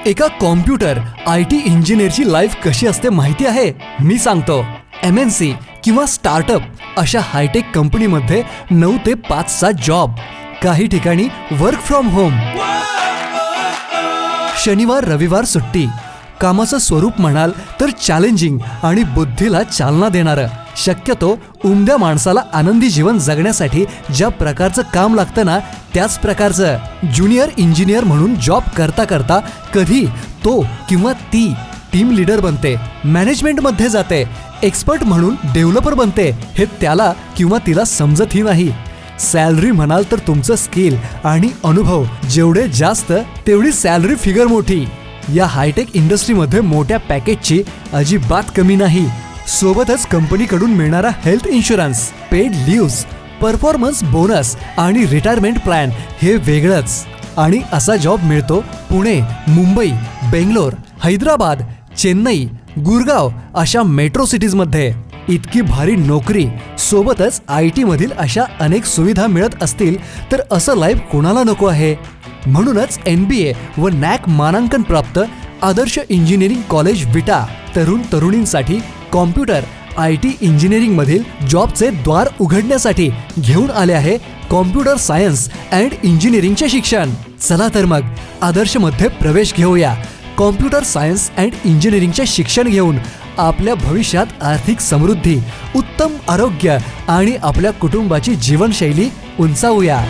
एका computer IT इंजिनियरची life कशी असते माहिती आहे? मी सांगतो. MNC किंवा स्टार्टअप अशा हायटेक कंपनीमध्ये 9 ते 5चा जॉब, काही ठिकाणी वर्क फ्रॉम होम, शनिवार रविवार सुट्टी. कामाचं स्वरूप म्हणाल तर चॅलेंजिंग आणि बुद्धीला चालना देणारं. शक्यतो उमद्या माणसाला आनंदी जीवन जगण्यासाठी ज्या प्रकारचं काम लागतं ना, त्याच प्रकारचं. ज्युनियर इंजिनियर म्हणून जॉब करता करता कधी तो किंवा ती टीम लीडर बनते, मॅनेजमेंटमध्ये जाते, एक्सपर्ट म्हणून डेव्हलपर बनते. हे त्याला किंवा तिला समजतही नाही. सॅलरी म्हणाल तर तुमचं स्किल आणि अनुभव जेवढे जास्त तेवढी सॅलरी फिगर मोठी. या हायटेक इंडस्ट्रीमध्ये मोठ्या पॅकेजची अजिबात कमी नाही. सोबतच कंपनीकडून मिळणारा health insurance, paid leaves, performance bonus आणि रिटायरमेंट प्लॅन हे वेगळंच. आणि असा जॉब मिळतो पुणे, मुंबई, बेंगलोर, हैदराबाद, चेन्नई, गुरगाव अशा मेट्रो सिटीजमध्ये. इतकी भारी नोकरी सोबतच IT मधील अशा अनेक सुविधा मिळत असतील तर असं लाईफ कोणाला नको आहे? म्हणूनच NBA व NAC मानांकन प्राप्त आदर्श इंजिनिअरिंग कॉलेज विटा तरुण तरुणींसाठी कॉम्प्युटर IT इंजिनिअरिंगमधील जॉबचे द्वार उघडण्यासाठी घेऊन आले आहे कॉम्प्युटर सायन्स अँड इंजिनिअरिंगचे शिक्षण. चला तर मग आदर्शमध्ये प्रवेश घेऊया. कॉम्प्युटर सायन्स अँड इंजिनिअरिंगचे शिक्षण घेऊन आपल्या भविष्यात आर्थिक समृद्धी, उत्तम आरोग्य आणि आपल्या कुटुंबाची जीवनशैली उंचावूया.